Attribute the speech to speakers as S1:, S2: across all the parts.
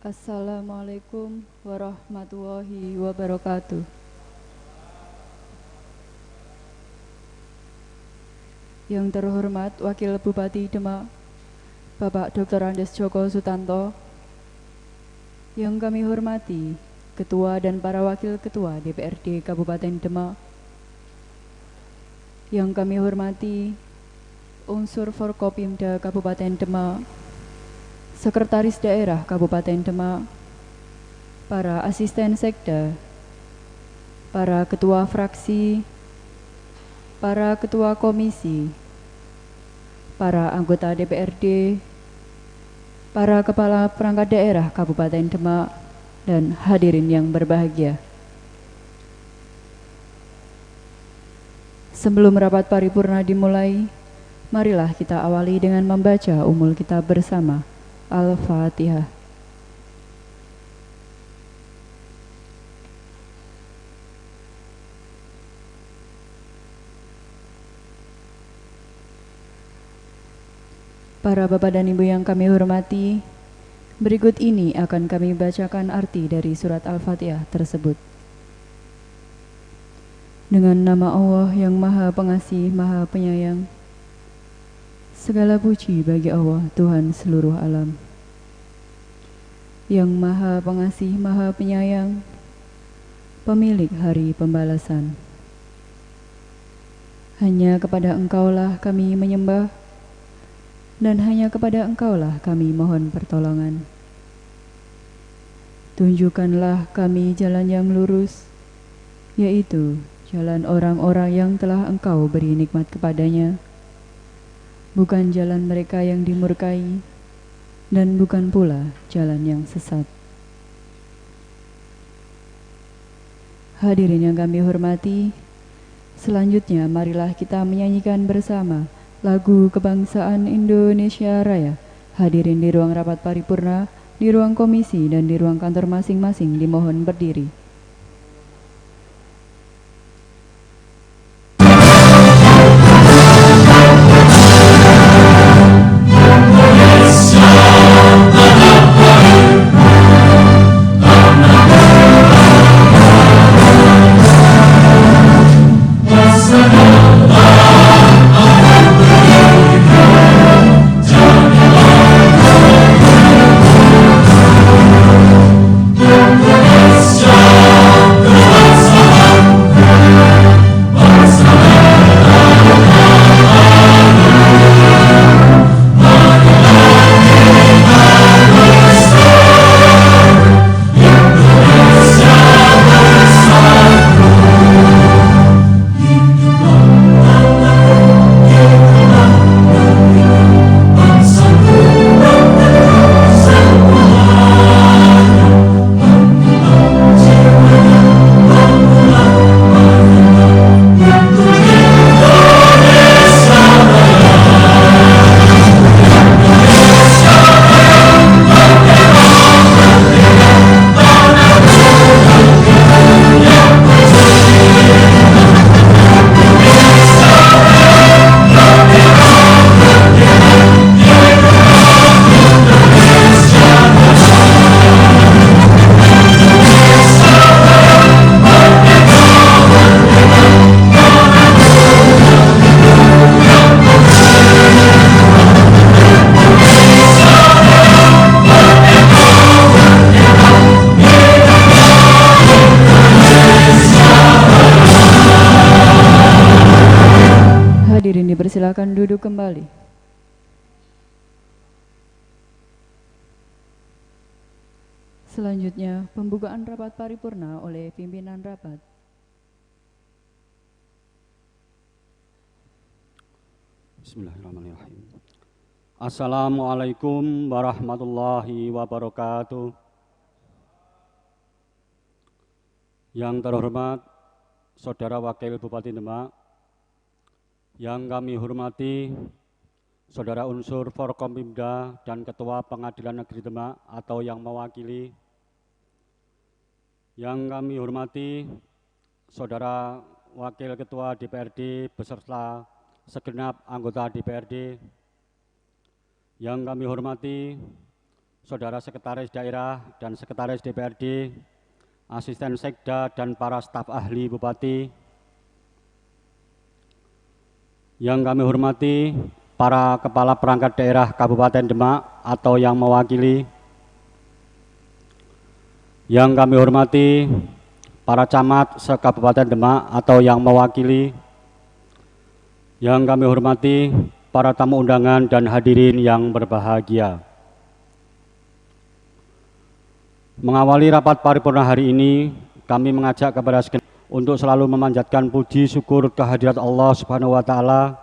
S1: Assalamualaikum warahmatullahi wabarakatuh. Yang terhormat Wakil Bupati Demak, Bapak Dr. Andes Djoko Sutanto. Yang kami hormati Ketua dan para Wakil Ketua DPRD Kabupaten Demak. Yang kami hormati unsur Forkopimda Kabupaten Demak, Sekretaris Daerah Kabupaten Demak, para asisten sekda, para ketua fraksi, para ketua komisi, para anggota DPRD, para kepala perangkat daerah Kabupaten Demak, dan hadirin yang berbahagia. Sebelum rapat paripurna dimulai, marilah kita awali dengan membaca umul kitab bersama. Al-Fatihah. Para Bapak dan Ibu yang kami hormati, berikut ini akan kami bacakan arti dari surat Al-Fatihah tersebut. Dengan nama Allah yang Maha Pengasih, Maha Penyayang, segala puji bagi Allah, Tuhan seluruh alam, yang Maha Pengasih, Maha Penyayang, pemilik hari pembalasan. Hanya kepada Engkaulah kami menyembah, dan hanya kepada Engkaulah kami mohon pertolongan. Tunjukkanlah kami jalan yang lurus, yaitu jalan orang-orang yang telah Engkau beri nikmat kepadanya, bukan jalan mereka yang dimurkai, dan bukan pula jalan yang sesat. Hadirin yang kami hormati, selanjutnya marilah kita menyanyikan bersama lagu kebangsaan Indonesia Raya. Hadirin di ruang rapat paripurna, di ruang komisi, dan di ruang kantor masing-masing dimohon berdiri. Hadirin dipersilakan duduk kembali. Selanjutnya, pembukaan rapat paripurna oleh pimpinan rapat.
S2: Bismillahirrahmanirrahim. Assalamualaikum warahmatullahi wabarakatuh. Yang terhormat Saudara Wakil Bupati Demak, yang kami hormati Saudara unsur Forkompimda dan Ketua Pengadilan Negeri Demak atau yang mewakili, yang kami hormati Saudara Wakil Ketua DPRD beserta segenap anggota DPRD, yang kami hormati Saudara Sekretaris Daerah dan Sekretaris DPRD, Asisten Sekda dan para staf ahli Bupati. Yang kami hormati para Kepala Perangkat Daerah Kabupaten Demak atau yang mewakili. Yang kami hormati para camat se-Kabupaten Demak atau yang mewakili. Yang kami hormati para tamu undangan dan hadirin yang berbahagia. Mengawali rapat paripurna hari ini, kami mengajak kepada segenap untuk selalu memanjatkan puji syukur kehadirat Allah Subhanahu wa Ta'ala,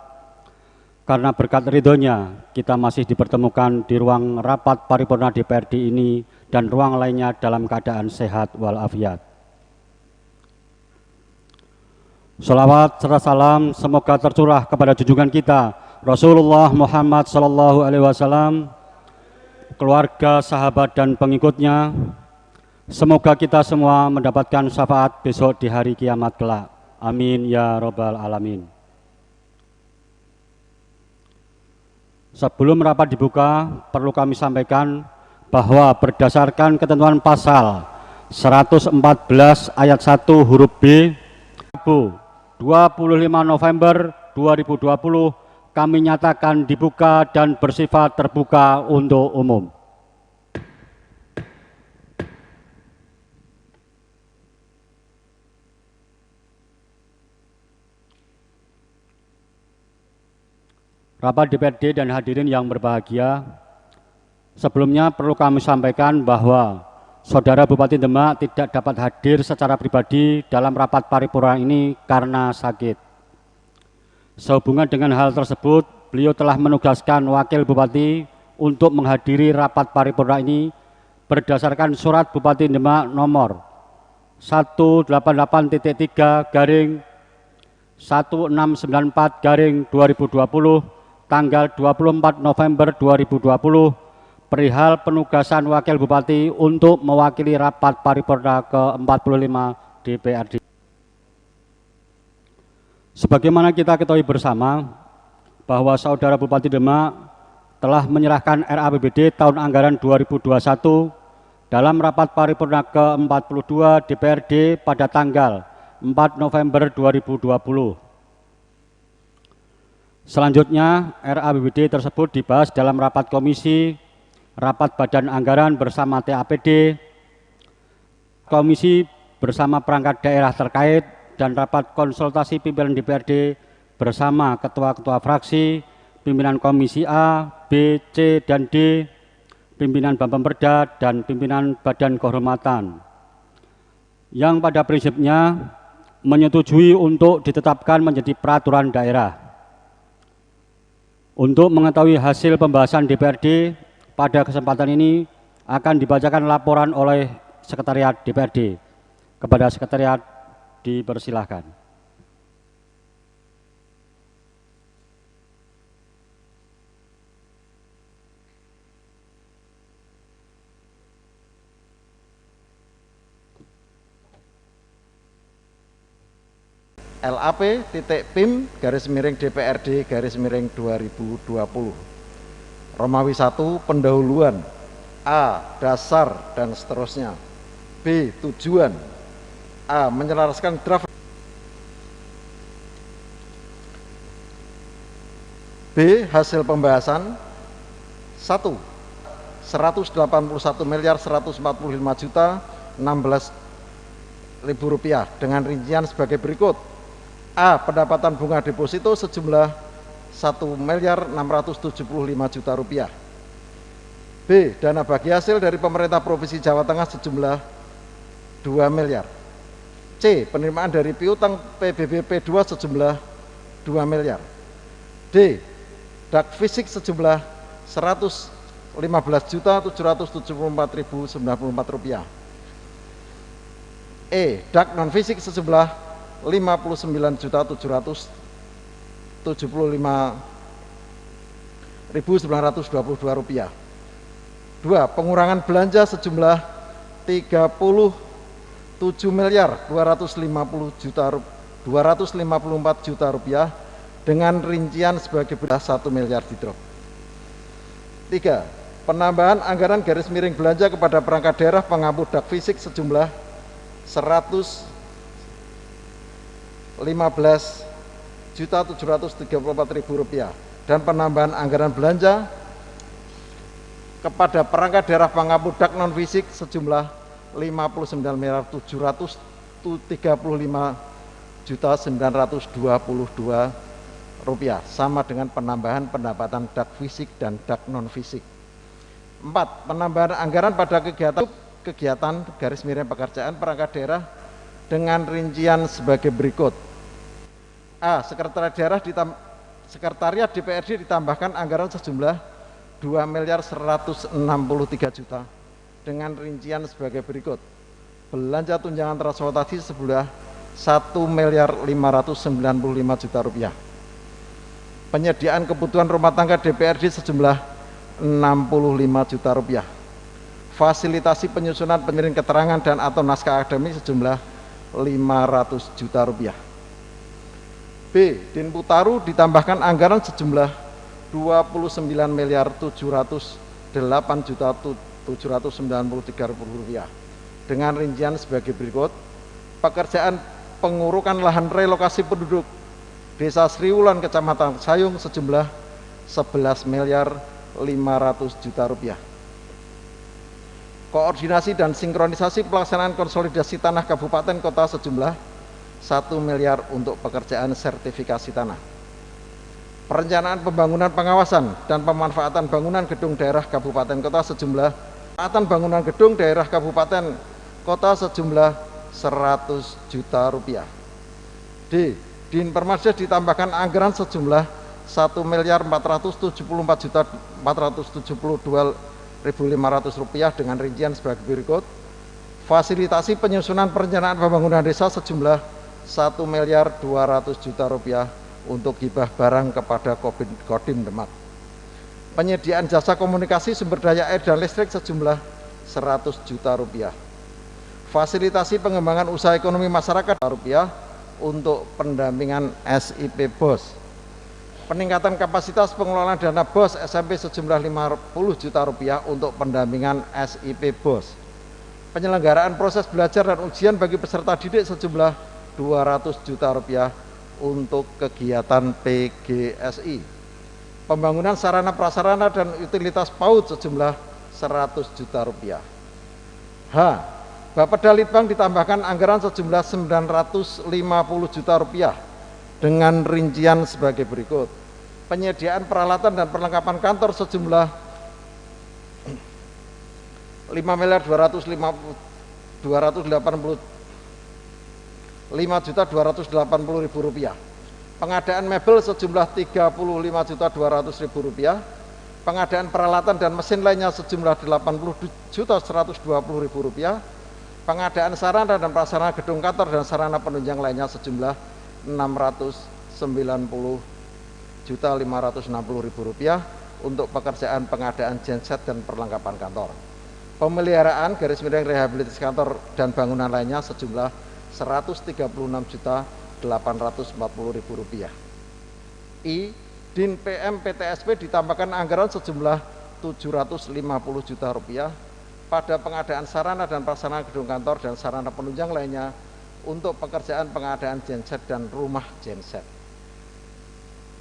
S2: karena berkat ridhonya kita masih dipertemukan di ruang rapat paripurna DPRD ini dan ruang lainnya dalam keadaan sehat walafiat. Salawat serta salam semoga tercurah kepada junjungan kita Rasulullah Muhammad SAW, keluarga, sahabat dan pengikutnya. Semoga kita semua mendapatkan syafaat besok di hari kiamat kelak. Amin ya robbal alamin. Sebelum rapat dibuka, perlu kami sampaikan bahwa berdasarkan ketentuan pasal 114 ayat 1 huruf B, 25 November 2020 kami nyatakan dibuka dan bersifat terbuka untuk umum. Rapat DPRD dan hadirin yang berbahagia, sebelumnya perlu kami sampaikan bahwa Saudara Bupati Demak tidak dapat hadir secara pribadi dalam rapat paripurna ini karena sakit. Sehubungan dengan hal tersebut, beliau telah menugaskan Wakil Bupati untuk menghadiri rapat paripurna ini berdasarkan Surat Bupati Demak nomor 188-1694/2020 tanggal 24 November 2020 perihal penugasan Wakil Bupati untuk mewakili rapat paripurna ke-45 DPRD. Sebagaimana kita ketahui bersama bahwa Saudara Bupati Demak telah menyerahkan RAPBD tahun anggaran 2021 dalam rapat paripurna ke-42 DPRD pada tanggal 4 November 2020. Selanjutnya, RAPBD tersebut dibahas dalam rapat komisi, rapat badan anggaran bersama TAPD, komisi bersama perangkat daerah terkait, dan rapat konsultasi pimpinan DPRD bersama ketua-ketua fraksi, pimpinan komisi A, B, C, dan D, pimpinan Bapemperda, dan pimpinan Badan Kehormatan, yang pada prinsipnya menyetujui untuk ditetapkan menjadi peraturan daerah. Untuk mengetahui hasil pembahasan DPRD pada kesempatan ini akan dibacakan laporan oleh Sekretariat DPRD. Kepada Sekretariat dipersilahkan.
S3: LAP.PIM_DPRD_2020. Romawi 1 pendahuluan. A. Dasar dan seterusnya. B. Tujuan. A. Menyelaraskan draft. B. Hasil pembahasan. 1. 181.145.016.000 rupiah dengan rincian sebagai berikut. A. Pendapatan bunga deposito sejumlah 1.675.000.000 rupiah. B. Dana bagi hasil dari pemerintah Provinsi Jawa Tengah sejumlah 2 miliar. C. Penerimaan dari piutang PBBP 2 sejumlah 2 miliar. D. Dak fisik sejumlah 115.774.094 rupiah. E. Dak non fisik sejumlah 59.775.922 rupiah. 2. Pengurangan belanja sejumlah 37.254 juta rupiah dengan rincian sebagai berikut. 1 miliar di drop. 3. penambahan anggaran garis miring belanja kepada perangkat daerah pengampu dak fisik sejumlah Rp115.734.000 dan penambahan anggaran belanja kepada perangkat daerah pengampu dak non fisik sejumlah Rp59.735.922 sama dengan penambahan pendapatan dak fisik dan dak non fisik. 4. Penambahan anggaran pada kegiatan garis miring pekerjaan perangkat daerah dengan rincian sebagai berikut. A. Sekretariat DPRD ditambahkan anggaran sejumlah Rp2.163.000.000 dengan rincian sebagai berikut. Belanja tunjangan transportasi sebelah Rp1.595.000.000. Penyediaan kebutuhan rumah tangga DPRD sejumlah Rp65 juta. Fasilitasi penyusunan penyiring keterangan dan atau naskah akademik sejumlah Rp500 juta. B. Dinputaru ditambahkan anggaran sejumlah Rp29.708.793.000 dengan rincian sebagai berikut. Pekerjaan pengurukan lahan relokasi penduduk Desa Sriwulan Kecamatan Sayung sejumlah Rp11.500.000.000. Koordinasi dan sinkronisasi pelaksanaan konsolidasi tanah kabupaten kota sejumlah Rp1 miliar untuk pekerjaan sertifikasi tanah. Perencanaan pembangunan pengawasan dan pemanfaatan bangunan gedung daerah kabupaten kota sejumlah pemanfaatan bangunan gedung daerah kabupaten kota sejumlah Rp100 juta. D. Dinpermasdes ditambahkan anggaran sejumlah Rp1.474.472.500 dengan rincian sebagai berikut. Fasilitasi penyusunan perencanaan pembangunan desa sejumlah Rp1.200.000.000 untuk hibah barang kepada Kodim Demak. Penyediaan jasa komunikasi sumber daya air dan listrik sejumlah Rp100 juta. Fasilitasi pengembangan usaha ekonomi masyarakat Rp1 untuk pendampingan SIP BOS. Peningkatan kapasitas pengelolaan dana BOS SMP sejumlah Rp50 juta untuk pendampingan SIP BOS. Penyelenggaraan proses belajar dan ujian bagi peserta didik sejumlah Rp200 juta untuk kegiatan PGSI. Pembangunan sarana prasarana dan utilitas PAUD sejumlah Rp100 juta. H. Bapeda Litbang ditambahkan anggaran sejumlah Rp950 juta dengan rincian sebagai berikut. Penyediaan peralatan dan perlengkapan kantor sejumlah Rp5.280.000. Pengadaan mebel sejumlah Rp35.200.000. Pengadaan peralatan dan mesin lainnya sejumlah Rp80.120.000. Pengadaan sarana dan prasarana gedung kantor dan sarana penunjang lainnya sejumlah Rp690.560.000 untuk pekerjaan pengadaan genset dan perlengkapan kantor. Pemeliharaan garis miring rehabilitasi kantor dan bangunan lainnya sejumlah Rp136.840.000. I. Din PM PTSP ditambahkan anggaran sejumlah Rp750 juta pada pengadaan sarana dan prasarana gedung kantor dan sarana penunjang lainnya untuk pekerjaan pengadaan genset dan rumah genset.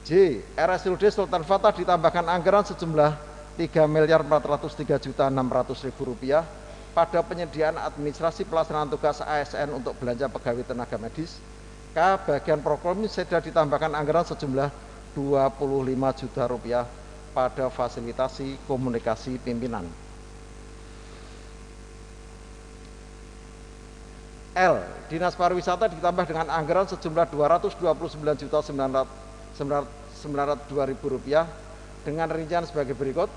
S3: J. RSUD Sultan Fatah ditambahkan anggaran sejumlah Rp3.403.600.000 pada penyediaan administrasi pelaksanaan tugas ASN untuk belanja pegawai tenaga medis. K. Bagian Proklim Seda ditambahkan anggaran sejumlah Rp25 juta pada fasilitasi komunikasi pimpinan. L. Dinas Pariwisata ditambah dengan anggaran sejumlah Rp229.902.000 dengan rincian sebagai berikut.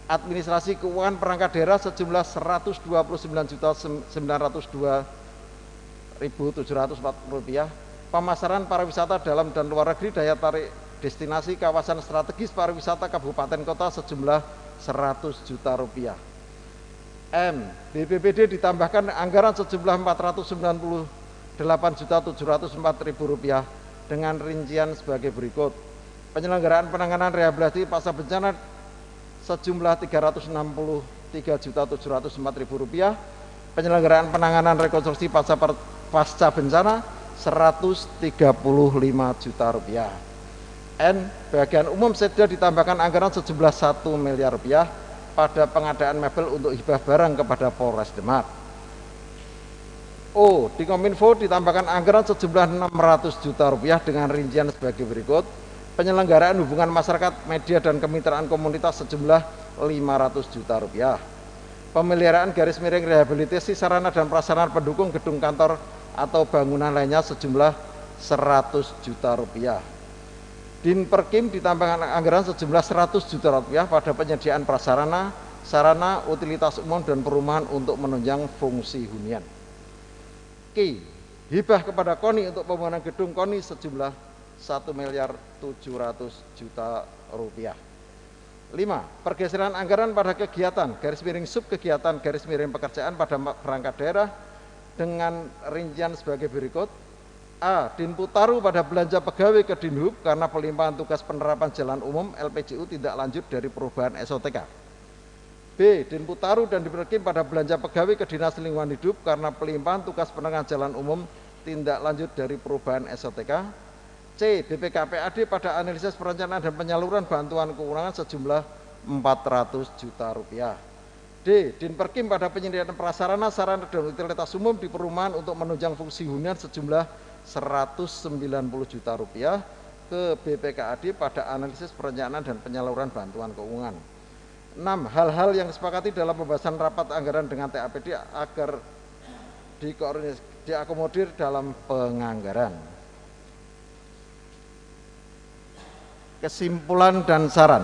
S3: Administrasi keuangan perangkat daerah sejumlah Rp129.902.740. Pemasaran pariwisata dalam dan luar negeri daya tarik destinasi kawasan strategis pariwisata kabupaten kota sejumlah Rp100 juta. M. BPBD ditambahkan anggaran sejumlah Rp498.704.000 dengan rincian sebagai berikut. Penyelenggaraan penanganan rehabilitasi pasca bencana sejumlah Rp363.704.000, penyelenggaraan penanganan rekonstruksi pasca bencana Rp135 juta. N. Bagian umum Setda ditambahkan anggaran sejumlah Rp1 miliar pada pengadaan mebel untuk hibah barang kepada Polres Demak. O. Di Kominfo ditambahkan anggaran sejumlah Rp600 juta dengan rincian sebagai berikut: penyelenggaraan hubungan masyarakat, media dan kemitraan komunitas sejumlah Rp500 juta, pemeliharaan / rehabilitasi sarana dan prasarana pendukung gedung kantor atau bangunan lainnya sejumlah Rp100 juta. Dinperkim ditambahkan anggaran sejumlah Rp100 juta pada penyediaan prasarana, sarana, utilitas umum dan perumahan untuk menunjang fungsi hunian. Q. Hibah kepada KONI untuk pembangunan gedung KONI sejumlah Rp1.700 juta. 5. Pergeseran anggaran pada kegiatan /subkegiatan /pekerjaan pada perangkat daerah dengan rincian sebagai berikut: A. Dinputaru pada belanja pegawai ke Dinhub karena pelimpahan tugas penerapan jalan umum LPJU tidak lanjut dari perubahan SOTK. B. Dinputaru dan diperkim pada belanja pegawai ke Dinas Lingkungan Hidup karena pelimpahan tugas penanganan jalan umum tindak lanjut dari perubahan SOTK. C. BPKPAD pada analisis perencanaan dan penyaluran bantuan keuangan sejumlah Rp400 juta. D. Dinperkim pada penyediaan prasarana, sarana dan utilitas umum di perumahan untuk menunjang fungsi hunian sejumlah Rp190 juta ke BPKAD pada analisis perencanaan dan penyaluran bantuan keuangan. 6. Hal-hal yang disepakati dalam pembahasan rapat anggaran dengan TAPD agar diakomodir dalam penganggaran. Kesimpulan dan saran.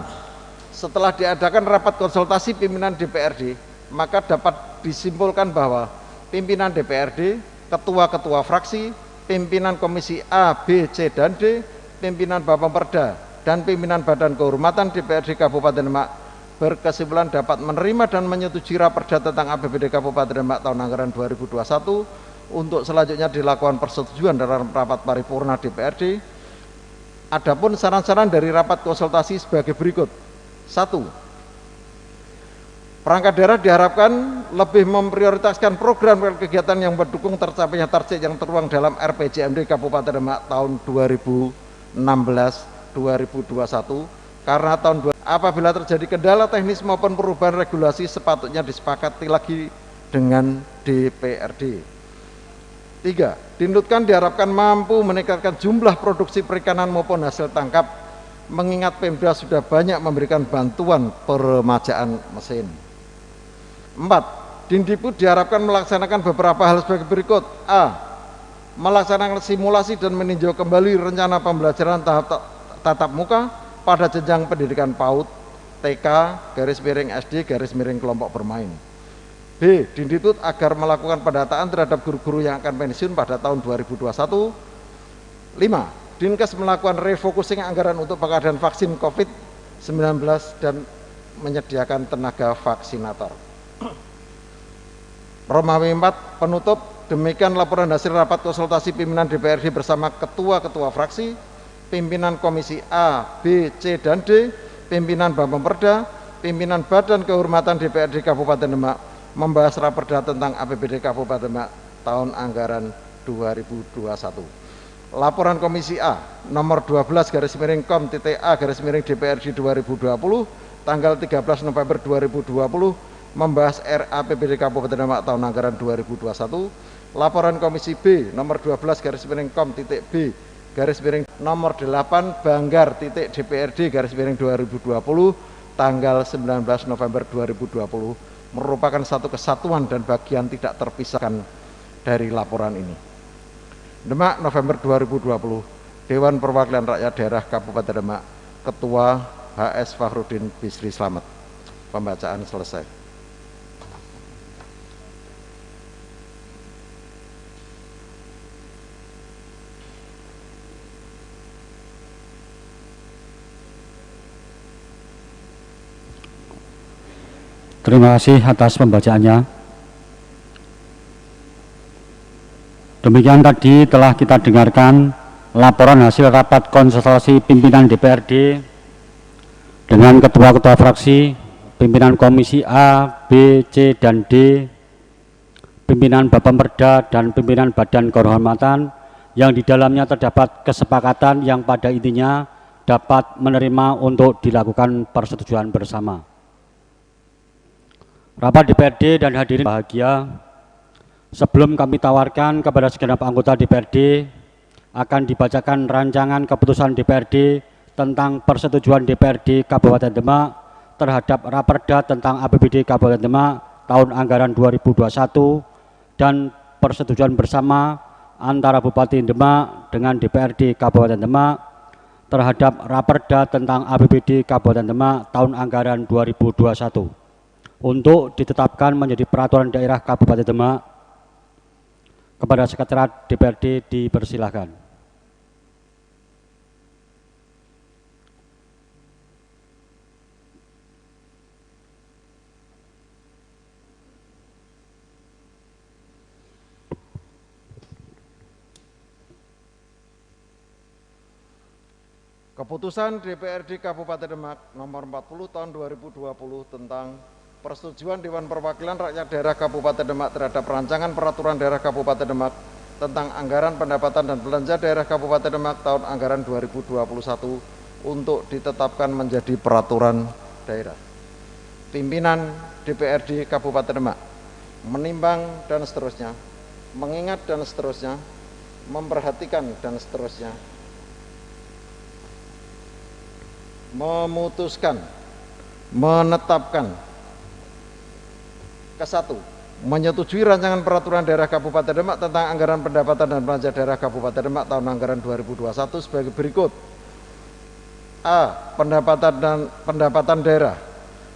S3: Setelah diadakan rapat konsultasi pimpinan DPRD, maka dapat disimpulkan bahwa pimpinan DPRD, ketua-ketua fraksi, pimpinan Komisi A, B, C, dan D, pimpinan Bapemperda, dan pimpinan Badan Kehormatan DPRD Kabupaten Demak berkesimpulan dapat menerima dan menyetujui Raperda tentang APBD Kabupaten Demak tahun anggaran 2021 untuk selanjutnya dilakukan persetujuan dalam rapat paripurna DPRD. Adapun saran-saran dari rapat konsultasi sebagai berikut. 1. Perangkat daerah diharapkan lebih memprioritaskan program dan kegiatan yang mendukung tercapainya target yang tertuang dalam RPJMD Kabupaten Demak tahun 2016-2021 karena apabila terjadi kendala teknis maupun perubahan regulasi sepatutnya disepakati lagi dengan DPRD. 3. Dinutkan diharapkan mampu meningkatkan jumlah produksi perikanan maupun hasil tangkap mengingat Pemda sudah banyak memberikan bantuan peremajaan mesin. 4. Dindiput diharapkan melaksanakan beberapa hal sebagai berikut. A. Melaksanakan simulasi dan meninjau kembali rencana pembelajaran tahap tatap muka pada jenjang pendidikan PAUD, TK, SD, kelompok bermain. B. Dindiput agar melakukan pendataan terhadap guru-guru yang akan pensiun pada tahun 2021. 5. Dinkes melakukan refocusing anggaran untuk pengadaan vaksin COVID-19 dan menyediakan tenaga vaksinator. Romawi 4 penutup. Demikian laporan hasil rapat konsultasi pimpinan DPRD bersama ketua-ketua fraksi, pimpinan Komisi A, B, C, dan D, pimpinan Bapemperda, pimpinan Badan Kehormatan DPRD Kabupaten Demak membahas Raperda tentang APBD Kabupaten Demak tahun anggaran 2021. Laporan Komisi A nomor 12/kom.a/DPRD 2020 tanggal 13 November 2020 membahas RAPBD Kabupaten Demak tahun anggaran 2021. Laporan Komisi B nomor 12/kom.b nomor 8 Banggar.dprd/2020 tanggal 19 November 2020 merupakan satu kesatuan dan bagian tidak terpisahkan dari laporan ini. Demak, November 2020, Dewan Perwakilan Rakyat Daerah Kabupaten Demak, Ketua HS Fakhrudin Bisri Slamet. Pembacaan selesai.
S2: Terima kasih atas pembacaannya. Demikian tadi telah kita dengarkan laporan hasil rapat konsultasi pimpinan DPRD dengan ketua-ketua fraksi, pimpinan Komisi A, B, C, dan D, pimpinan Bapemperda, dan pimpinan Badan Kehormatan yang di dalamnya terdapat kesepakatan yang pada intinya dapat menerima untuk dilakukan persetujuan bersama. Rapat DPRD dan hadirin bahagia, sebelum kami tawarkan kepada segenap anggota DPRD, akan dibacakan rancangan keputusan DPRD tentang persetujuan DPRD Kabupaten Demak terhadap Raperda tentang APBD Kabupaten Demak tahun anggaran 2021 dan persetujuan bersama antara Bupati Demak dengan DPRD Kabupaten Demak terhadap Raperda tentang APBD Kabupaten Demak tahun anggaran 2021 untuk ditetapkan menjadi peraturan daerah Kabupaten Demak. Kepada Sekretariat DPRD dipersilahkan.
S3: Keputusan DPRD Kabupaten Demak nomor 40 tahun 2020 tentang persetujuan Dewan Perwakilan Rakyat Daerah Kabupaten Demak terhadap rancangan peraturan daerah Kabupaten Demak tentang anggaran pendapatan dan belanja daerah Kabupaten Demak tahun anggaran 2021 untuk ditetapkan menjadi peraturan daerah. Pimpinan DPRD Kabupaten Demak menimbang dan seterusnya, mengingat dan seterusnya, memperhatikan dan seterusnya, memutuskan, menetapkan. Kesatu, menyetujui rancangan peraturan daerah Kabupaten Demak tentang anggaran pendapatan dan belanja daerah Kabupaten Demak tahun anggaran 2021 sebagai berikut. A. Pendapatan daerah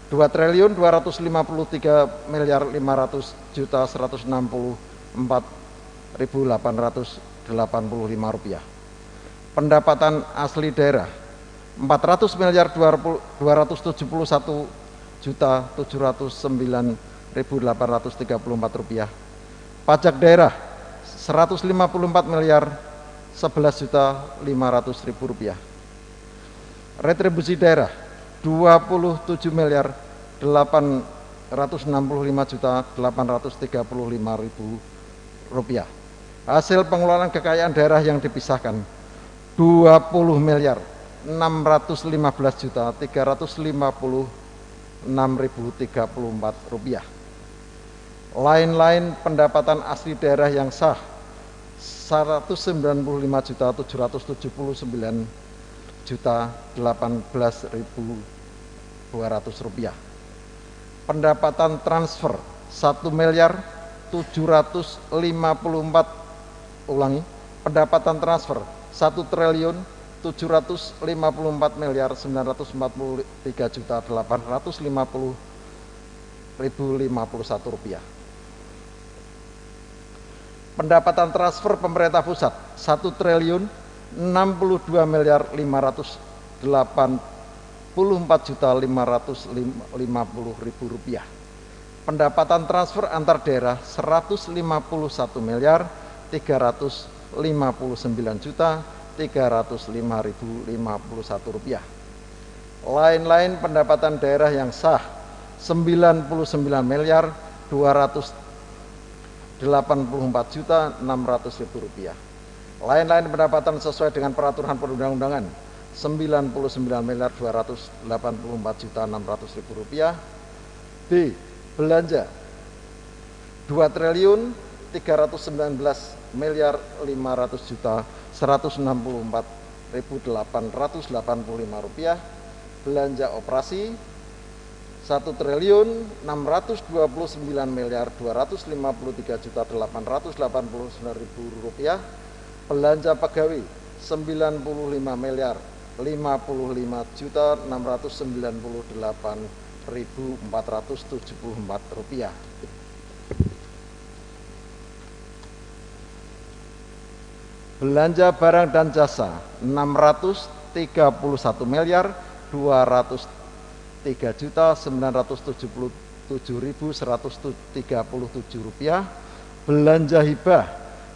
S3: 2.533.164.885 rupiah. Pendapatan asli daerah 400.291.709.834 rupiah. Pajak daerah 154.011.500.000 rupiah. Retribusi daerah 27.865.835.000 rupiah. Hasil pengelolaan kekayaan daerah yang dipisahkan 20.615.356.034 rupiah. Lain-lain pendapatan asli daerah yang sah 195.779.018.200 rupiah. Pendapatan transfer 1.754, ulangi, pendapatan transfer 1.054.943.850.051 rupiah. Pendapatan transfer pemerintah pusat 1.062.584.550.000 rupiah. Pendapatan transfer antar daerah 151.359.305.051 rupiah. Lain-lain pendapatan daerah yang sah 99.284.600.000 rupiah. Lain-lain pendapatan sesuai dengan peraturan perundang-undangan 99.284.600.000 rupiah. B. Belanja 2.350.500.164.885 rupiah. Belanja operasi 1.069.253.889.000 rupiah. Belanja pegawai 95.555.698.474 rupiah. Belanja barang dan jasa 603.103.977.137 rupiah. Belanja hibah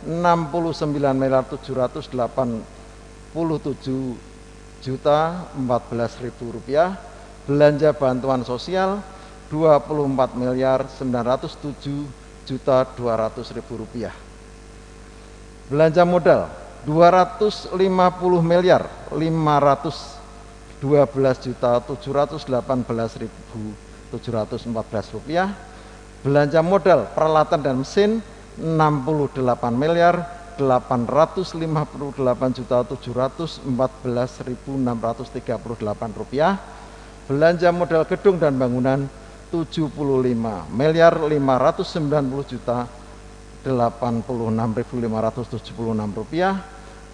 S3: 69.787.014.000 rupiah. Belanja bantuan sosial Rp24.907.200.000. Belanja modal Rp250.512.718.714. Belanja modal peralatan dan mesin Rp68.714.638. Belanja modal gedung dan bangunan Rp75.089.086.576.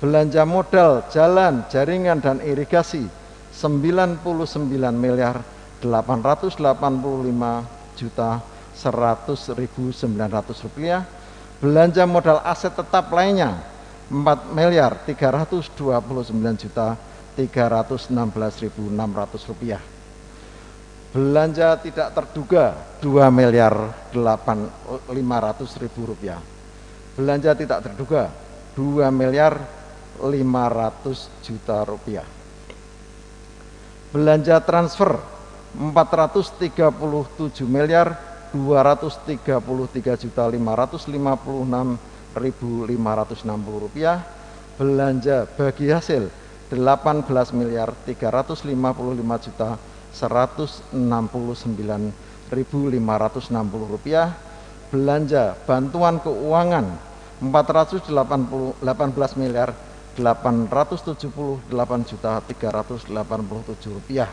S3: Belanja modal jalan, jaringan dan irigasi Rp99.885.100.900. Belanja modal aset tetap lainnya Rp4.329.316.600. Belanja tidak terduga Rp2.500.000. Belanja tidak terduga Rp2.500.000.000. Belanja transfer Rp433.556.560. Belanja bagi hasil Rp18.359.169.560. Belanja bantuan keuangan Rp418.878.387.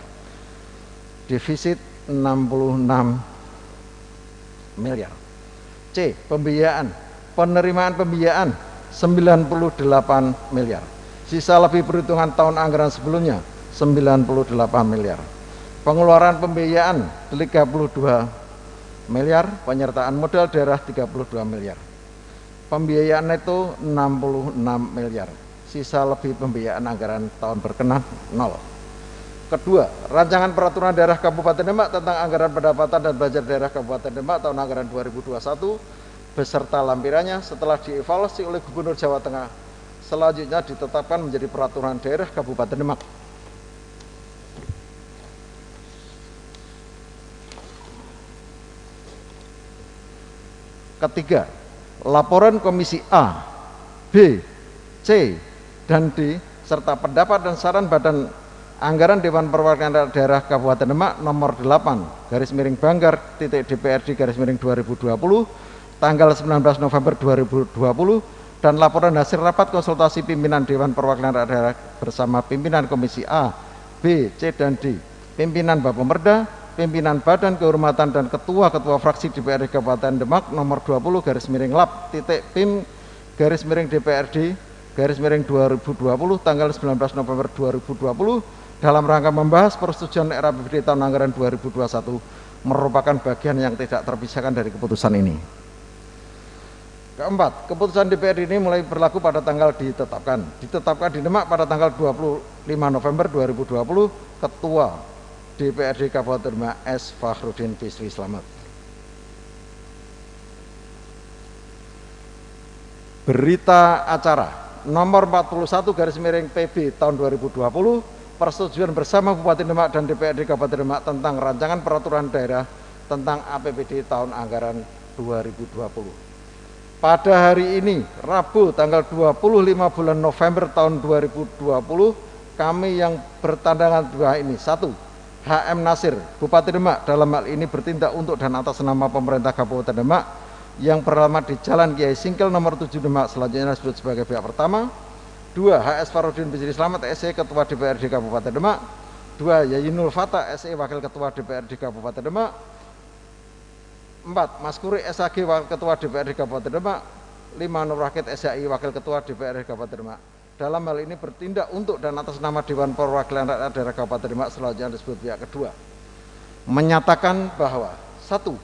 S3: Defisit Rp66 miliar. C. Pembiayaan. Penerimaan pembiayaan Rp98 miliar. Sisa lebih perhitungan tahun anggaran sebelumnya Rp98 miliar. Pengeluaran pembiayaan Rp32 miliar, penyertaan modal daerah Rp32 miliar. Pembiayaan neto Rp66 miliar. Sisa lebih pembiayaan anggaran tahun berkenan 0. Kedua, rancangan peraturan daerah Kabupaten Demak tentang anggaran pendapatan dan belanja daerah Kabupaten Demak tahun anggaran 2021 beserta lampirannya setelah dievaluasi oleh Gubernur Jawa Tengah selanjutnya ditetapkan menjadi peraturan daerah Kabupaten Demak. Ketiga, laporan Komisi A, B, C, dan D serta pendapat dan saran Badan Anggaran Dewan Perwakilan Daerah Kabupaten Demak nomor 8/Banggar.DPRD/2020 tanggal 19 November 2020 dan laporan hasil rapat konsultasi pimpinan Dewan Perwakilan Daerah bersama pimpinan Komisi A, B, C, dan D, pimpinan Bapemda, pimpinan Badan Kehormatan dan ketua-ketua fraksi DPRD Kabupaten Demak nomor 20/Lab.Pim/DPRD/2020 tanggal 19 November 2020 dalam rangka membahas persetujuan RAPBD tahun anggaran 2021 merupakan bagian yang tidak terpisahkan dari keputusan ini. Keempat, keputusan DPRD ini mulai berlaku pada tanggal ditetapkan di Demak pada tanggal 25 November 2020. Ketua DPRD Kabupaten Demak S. Fakhrudin Bisri Slamet. Berita acara nomor 41/PB tahun 2020 persetujuan bersama Bupati Demak dan DPRD Kabupaten Demak tentang rancangan peraturan daerah tentang APBD tahun anggaran 2020. Pada hari ini, Rabu tanggal 25 bulan November tahun 2020, kami yang bertandangan dua ini. 1. HM Nasir, Bupati Demak dalam hal ini bertindak untuk dan atas nama pemerintah Kabupaten Demak yang beralamat di Jalan Kiai Singkil nomor 7 Demak, selanjutnya disebut sebagai pihak pertama. 2. HS Farudin Bisri Slamet SE Ketua DPRD Kabupaten Demak. 2. Yayinul Fatah SE Wakil Ketua DPRD Kabupaten Demak. 4. Mas Kuri SAG Wakil Ketua DPRD Kabupaten Demak. 5. Nur Rakit SAI Wakil Ketua DPRD Kabupaten Demak. Dalam hal ini bertindak untuk dan atas nama Dewan Perwakilan Rakyat Daerah Kabupaten Demak, selanjutnya disebut pihak kedua. Menyatakan bahwa 1.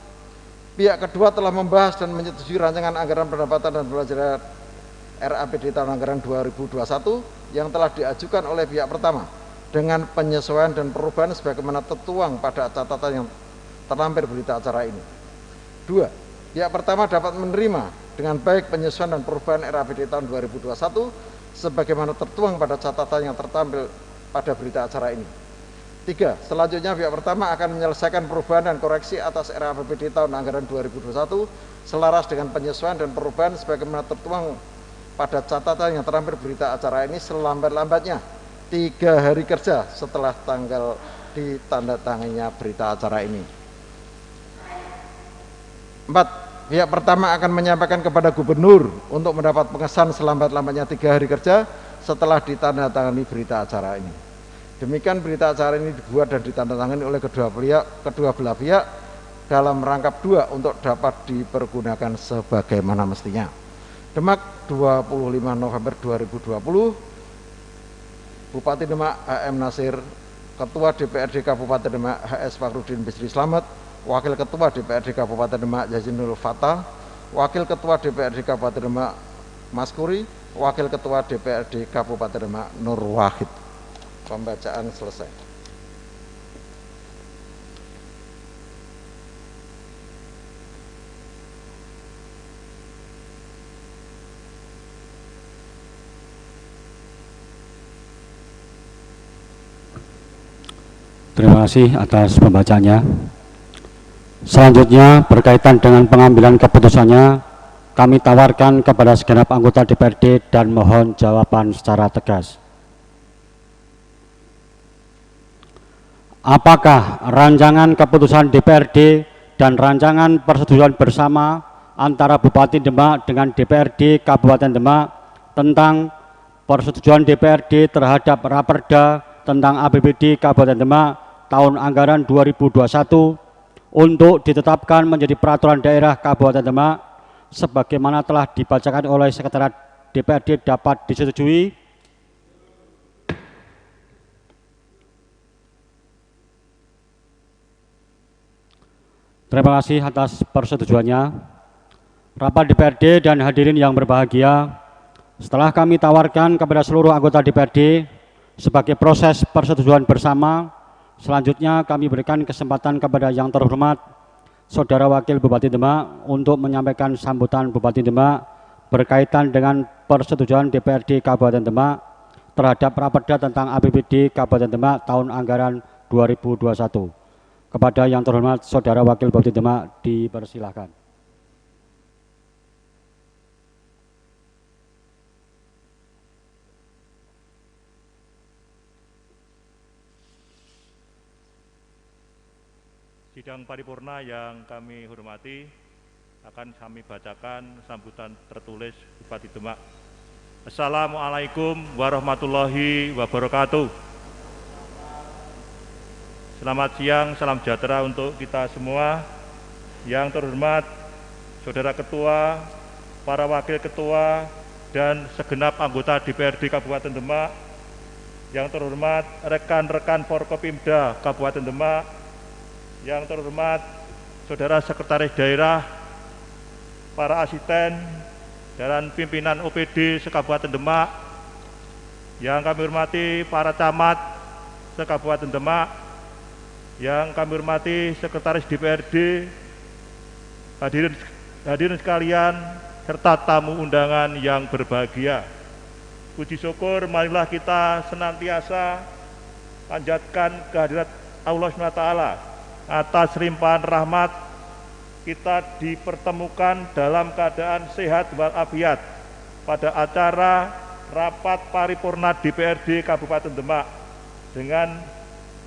S3: Pihak kedua telah membahas dan menyetujui rancangan anggaran pendapatan dan belanja RAPBD tahun anggaran 2021 yang telah diajukan oleh pihak pertama dengan penyesuaian dan perubahan sebagaimana tertuang pada catatan yang terlampir berita acara ini. 2. Pihak pertama dapat menerima dengan baik penyesuaian dan perubahan RAPBD tahun 2021 sebagaimana tertuang pada catatan yang tertampil pada berita acara ini. 3. Selanjutnya pihak pertama akan menyelesaikan perubahan dan koreksi atas era APBD tahun anggaran 2021 selaras dengan penyesuaian dan perubahan sebagaimana tertuang pada catatan yang terakhir berita acara ini selambat-lambatnya 3 hari kerja setelah tanggal ditandatanganinya berita acara ini. 4. Pihak pertama akan menyampaikan kepada gubernur untuk mendapat pengesahan selambat-lambatnya 3 hari kerja setelah ditandatangani berita acara ini. Demikian berita acara ini dibuat dan ditandatangani oleh kedua belah pihak dalam rangkap 2 untuk dapat dipergunakan sebagaimana mestinya. Demak, 25 November 2020, Bupati Demak HM Nasir, Ketua DPRD Kabupaten Demak HS Fakhrudin Bisri Slamet, Wakil Ketua DPRD Kabupaten Demak Yazinul Fatah, Wakil Ketua DPRD Kabupaten Demak Mas Kuri, Wakil Ketua DPRD Kabupaten Demak Nur Wahid. Pembacaan selesai.
S2: Terima kasih atas pembacaannya. Selanjutnya berkaitan dengan pengambilan keputusannya, kami tawarkan kepada segenap anggota DPRD dan mohon jawaban secara tegas. Apakah rancangan keputusan DPRD dan rancangan persetujuan bersama antara Bupati Demak dengan DPRD Kabupaten Demak tentang persetujuan DPRD terhadap Raperda tentang APBD Kabupaten Demak tahun anggaran 2021 untuk ditetapkan menjadi peraturan daerah Kabupaten Demak sebagaimana telah dibacakan oleh Sekretariat DPRD dapat disetujui? Terima kasih atas persetujuannya. Rapat DPRD dan hadirin yang berbahagia, setelah kami tawarkan kepada seluruh anggota DPRD sebagai proses persetujuan bersama, selanjutnya kami berikan kesempatan kepada yang terhormat Saudara Wakil Bupati Demak untuk menyampaikan sambutan Bupati Demak berkaitan dengan persetujuan DPRD Kabupaten Demak terhadap Raperda tentang APBD Kabupaten Demak tahun anggaran 2021. Kepada yang terhormat Saudara Wakil Bupati Demak dipersilahkan.
S4: Sidang paripurna yang kami hormati, akan kami bacakan sambutan tertulis Bupati Demak. Assalamualaikum warahmatullahi wabarakatuh. Selamat siang, salam sejahtera untuk kita semua. Yang terhormat Saudara Ketua, para Wakil Ketua, dan segenap anggota DPRD Kabupaten Demak. Yang terhormat rekan-rekan Forkopimda Kabupaten Demak. Yang terhormat Saudara Sekretaris Daerah, para asisten, dan pimpinan OPD se-Kabupaten Demak. Yang kami hormati para camat se-Kabupaten Demak. Yang kami hormati Sekretaris DPRD, hadirin sekalian, serta tamu undangan yang berbahagia. Puji syukur marilah kita senantiasa panjatkan kehadirat Allah SWT atas limpahan rahmat kita dipertemukan dalam keadaan sehat walafiat pada acara rapat paripurna DPRD Kabupaten Demak dengan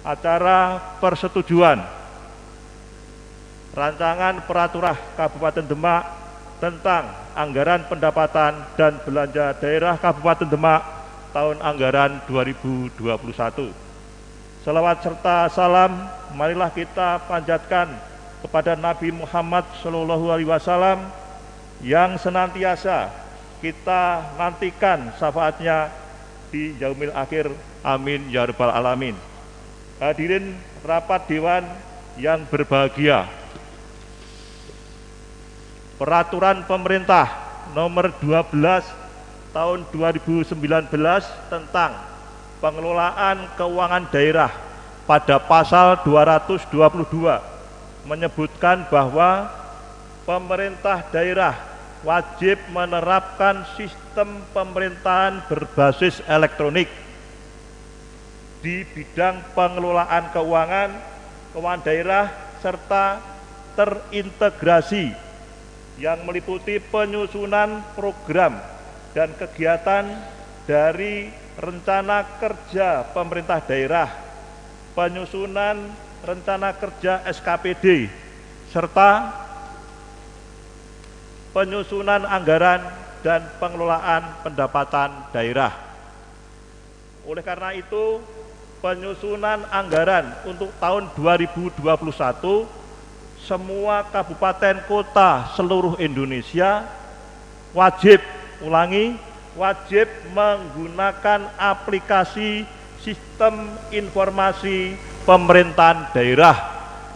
S4: acara persetujuan rancangan peraturan Kabupaten Demak tentang anggaran pendapatan dan belanja daerah Kabupaten Demak tahun anggaran 2021. Salawat serta salam marilah kita panjatkan kepada Nabi Muhammad SAW yang senantiasa kita nantikan syafaatnya di yaumil akhir. Amin ya rabbal alamin. Hadirin rapat dewan yang berbahagia, Peraturan Pemerintah Nomor 12 Tahun 2019 tentang pengelolaan keuangan daerah pada pasal 222 menyebutkan bahwa pemerintah daerah wajib menerapkan sistem pemerintahan berbasis elektronik. di bidang pengelolaan keuangan daerah serta terintegrasi yang meliputi penyusunan program dan kegiatan dari rencana kerja pemerintah daerah, penyusunan rencana kerja SKPD, serta penyusunan anggaran dan pengelolaan pendapatan daerah. Oleh karena itu, penyusunan anggaran untuk tahun 2021 semua kabupaten kota seluruh Indonesia wajib menggunakan aplikasi Sistem Informasi Pemerintahan Daerah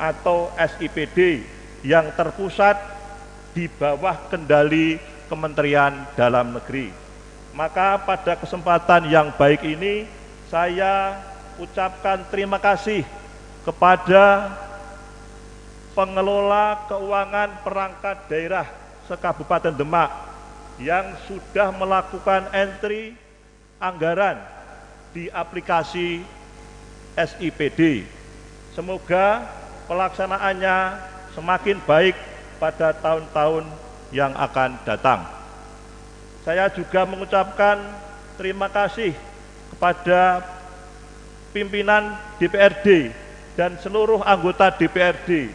S4: atau SIPD yang terpusat di bawah kendali Kementerian Dalam Negeri. Maka pada kesempatan yang baik ini saya ucapkan terima kasih kepada pengelola keuangan perangkat daerah se-Kabupaten Demak yang sudah melakukan entry anggaran di aplikasi SIPD. Semoga pelaksanaannya semakin baik pada tahun-tahun yang akan datang. Saya juga mengucapkan terima kasih kepada pimpinan DPRD dan seluruh anggota DPRD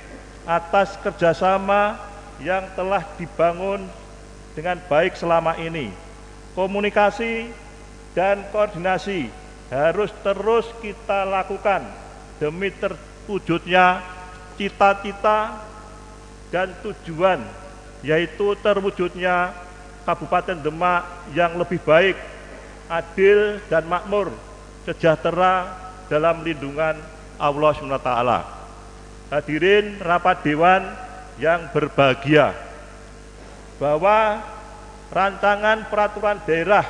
S4: atas kerjasama yang telah dibangun dengan baik selama ini. Komunikasi dan koordinasi harus terus kita lakukan demi terwujudnya cita-cita dan tujuan, yaitu terwujudnya Kabupaten Demak yang lebih baik, adil dan makmur, sejahtera dalam lindungan Allah SWT. Hadirin rapat dewan yang berbahagia, bahwa rancangan peraturan daerah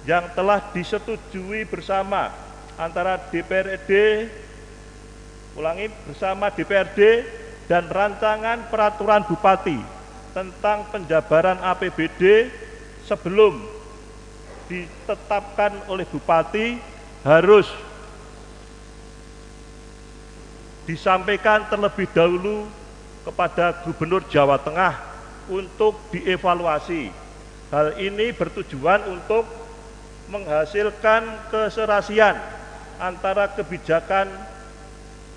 S4: yang telah disetujui bersama antara DPRD dan rancangan peraturan bupati tentang penjabaran APBD sebelum ditetapkan oleh bupati harus disampaikan terlebih dahulu kepada Gubernur Jawa Tengah untuk dievaluasi. Hal ini bertujuan untuk menghasilkan keserasian antara kebijakan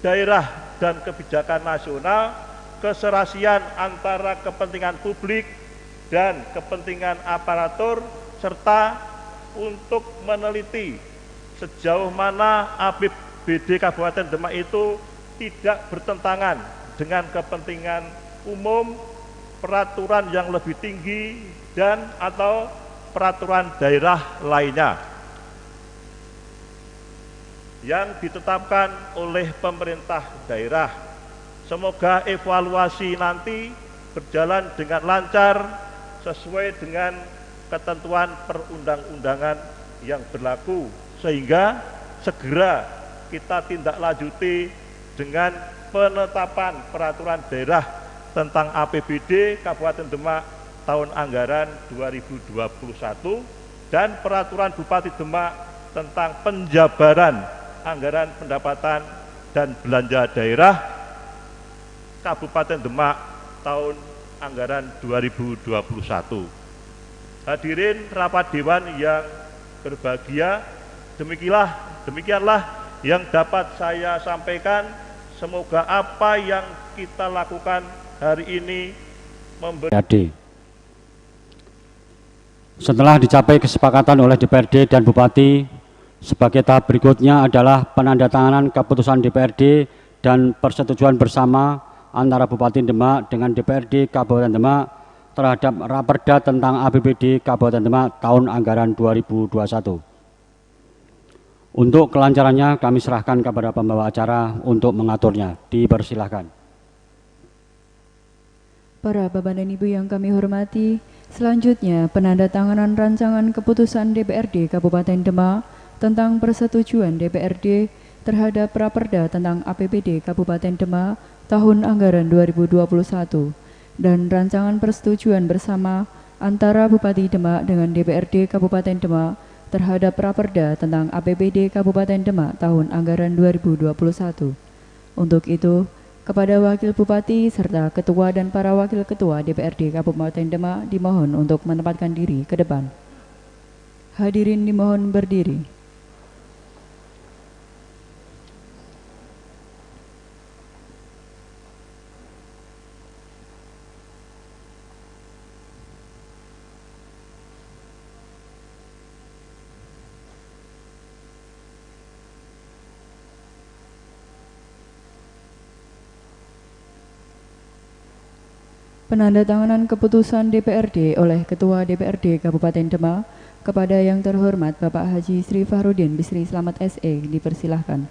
S4: daerah dan kebijakan nasional, keserasian antara kepentingan publik dan kepentingan aparatur, serta untuk meneliti sejauh mana APBD Kabupaten Demak itu tidak bertentangan dengan kepentingan umum, peraturan yang lebih tinggi, dan atau peraturan daerah lainnya yang ditetapkan oleh pemerintah daerah. Semoga evaluasi nanti berjalan dengan lancar sesuai dengan ketentuan perundang-undangan yang berlaku, sehingga segera kita tindak lanjuti dengan penetapan peraturan daerah tentang APBD Kabupaten Demak tahun anggaran 2021 dan peraturan Bupati Demak tentang penjabaran anggaran pendapatan dan belanja daerah Kabupaten Demak tahun anggaran 2021. Hadirin rapat dewan yang berbahagia, demikianlah yang dapat saya sampaikan. Semoga apa yang kita lakukan hari ini memberi.
S2: Setelah dicapai kesepakatan oleh DPRD dan Bupati, sebagai tahap berikutnya adalah penandatanganan keputusan DPRD dan persetujuan bersama antara Bupati Demak dengan DPRD Kabupaten Demak terhadap Raperda tentang APBD Kabupaten Demak tahun anggaran 2021. Untuk kelancarannya kami serahkan kepada pembawa acara untuk mengaturnya. Dipersilahkan.
S1: Para Bapak dan Ibu yang kami hormati, selanjutnya penandatanganan rancangan keputusan DPRD Kabupaten Demak tentang persetujuan DPRD terhadap Raperda tentang APBD Kabupaten Demak tahun anggaran 2021 dan rancangan persetujuan bersama antara Bupati Demak dengan DPRD Kabupaten Demak terhadap Raperda tentang APBD Kabupaten Demak tahun anggaran 2021. Untuk itu, kepada Wakil Bupati serta Ketua dan para Wakil Ketua DPRD Kabupaten Demak dimohon untuk menempatkan diri ke depan. Hadirin dimohon berdiri. Penandatanganan keputusan DPRD oleh Ketua DPRD Kabupaten Demak kepada yang terhormat Bapak Haji Sri Fahrudin Bisri Slamet SE dipersilahkan.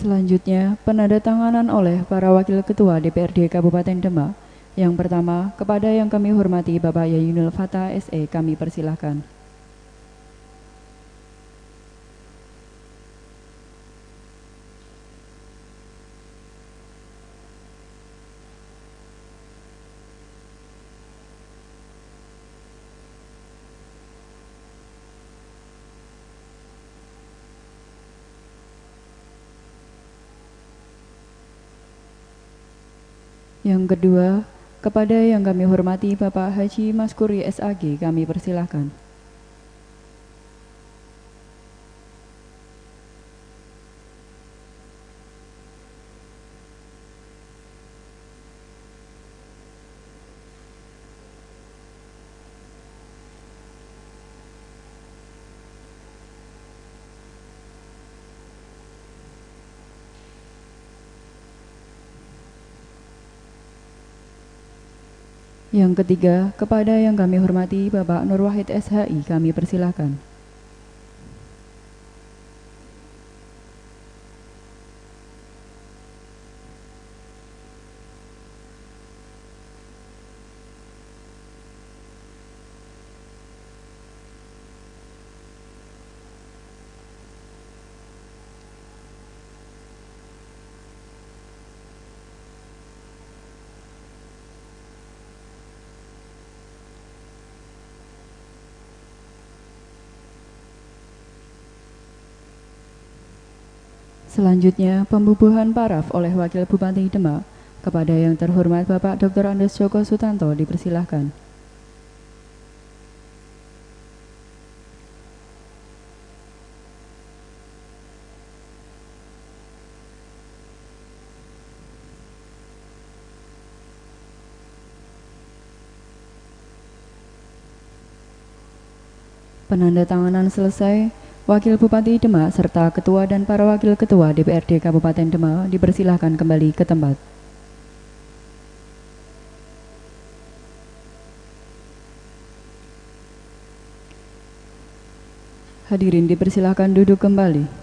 S1: Selanjutnya, penandatanganan oleh para Wakil Ketua DPRD Kabupaten Demak. Yang pertama, kepada yang kami hormati Bapak Yayunul Fatah SE kami persilahkan. Yang kedua, kepada yang kami hormati Bapak Haji Maskuri SAG kami persilahkan. Yang ketiga, kepada yang kami hormati Bapak Nur Wahid SHI kami persilahkan. Selanjutnya, pembubuhan paraf oleh Wakil Bupati Demak kepada yang terhormat Bapak Dr. Andes Joko Sutanto dipersilahkan. Penandatanganan selesai. Wakil Bupati Demak serta Ketua dan para Wakil Ketua DPRD Kabupaten Demak dipersilahkan kembali ke tempat. Hadirin dipersilahkan duduk kembali.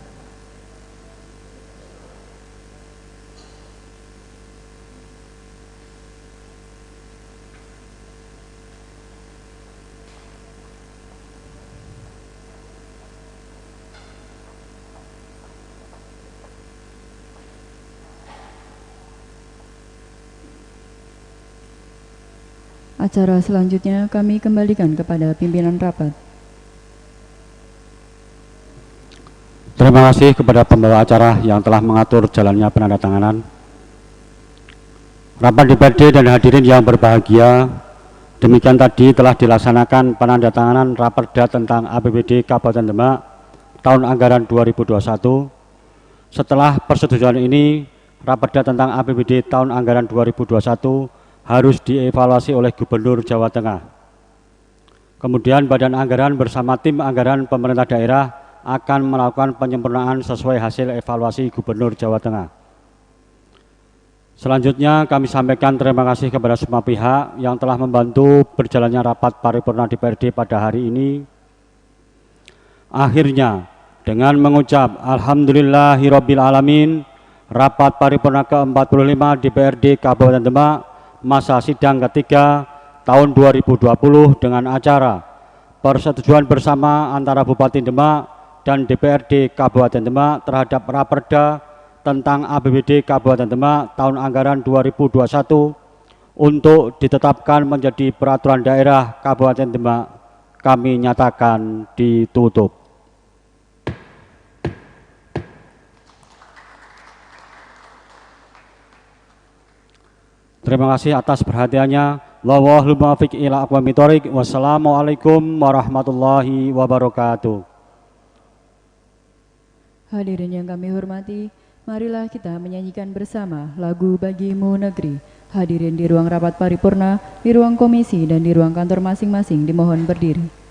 S1: Acara selanjutnya kami kembalikan kepada pimpinan rapat.
S2: Terima kasih kepada pembawa acara yang telah mengatur jalannya penandatanganan. Rapat DPRD dan hadirin yang berbahagia, demikian tadi telah dilaksanakan penandatanganan Raperda tentang APBD Kabupaten Demak tahun anggaran 2021. Setelah persetujuan ini, Raperda tentang APBD tahun anggaran 2021 harus dievaluasi oleh Gubernur Jawa Tengah. Kemudian Badan Anggaran bersama tim anggaran pemerintah daerah akan melakukan penyempurnaan sesuai hasil evaluasi Gubernur Jawa Tengah. Selanjutnya kami sampaikan terima kasih kepada semua pihak yang telah membantu berjalannya rapat paripurna DPRD pada hari ini. Akhirnya, dengan mengucap Alhamdulillahirabbil alamin, rapat paripurna ke-45 DPRD Kabupaten Demak masa sidang ketiga tahun 2020 dengan acara persetujuan bersama antara Bupati Demak dan DPRD Kabupaten Demak terhadap Raperda tentang APBD Kabupaten Demak tahun anggaran 2021 untuk ditetapkan menjadi peraturan daerah Kabupaten Demak kami nyatakan ditutup. Terima kasih atas perhatiannya. Wallahul muwaffiq ila aqwamit thoriq. Wassalamualaikum warahmatullahi wabarakatuh.
S1: Hadirin yang kami hormati, marilah kita menyanyikan bersama lagu Bagimu Negeri. Hadirin di ruang rapat paripurna, di ruang komisi dan di ruang kantor masing-masing dimohon berdiri.